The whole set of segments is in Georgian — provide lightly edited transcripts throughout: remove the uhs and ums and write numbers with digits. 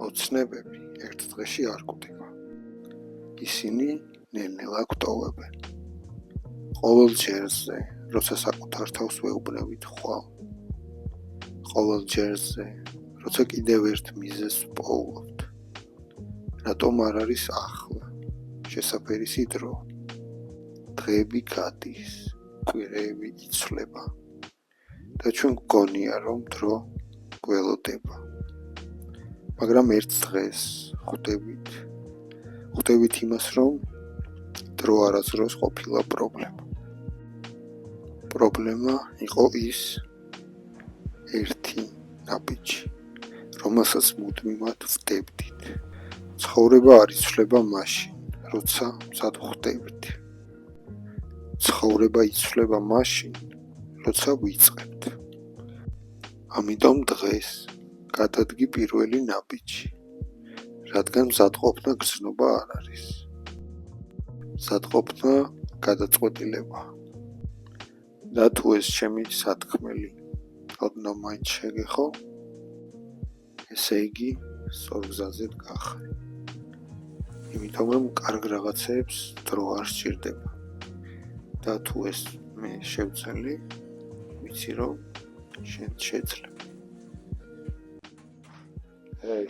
ოცნებები ერთ დღეში არ კვდება. ისინი ნელ-ნელა გვტოვებენ. ყოველ ჯერზე, როცა საკუთარ თავს ვეუბნებით ხვალ. ყოველ ჯერზე, როცა კიდევ ერთ მიზეზს ვპოულობთ. რატომ არ არის ახლა, შესაფერისი დრო? დღეები გადის, კვირეები იცვლება და ჩვენ გვგონია, რომ დრო გველოდება. მაგრამ ერთ დღეს ხვდებით იმას, რომ დრო არასდროს ყოფილა პრობლემა. პრობლემა იყო ის ერთი ნაბიჯი, რომელსაც მუდმივად ვდებდით. ცხოვრება არ იცვლება მაშინ, როცა მზად ხვდებით. ცხოვრება იცვლება მაშინ, როცა ვიწყებთ. ამიტომ დღეს გადადგი პირველი ნაბიჯი, რადგან მზადყოფნა გრძნობა არ არის. მზადყოფნა გადაწყვეტილებაა. და თუ ეს ჩემი სათქმელი ოდნავ მაინც შეგეხო, ესე იგი სწორ გზაზე გახარ. იმიტომ რომ კარგ რაღაცებს დრო არ სჭირდება. და თუ ეს მე შევცვლი, ვიცი რომ შენ შეძლებ. Hey,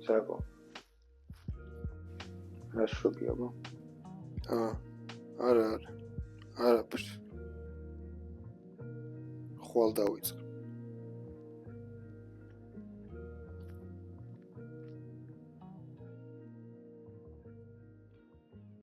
Sako. რა შობიაბა? არა, არაფერს. ხვალ დავიწყე.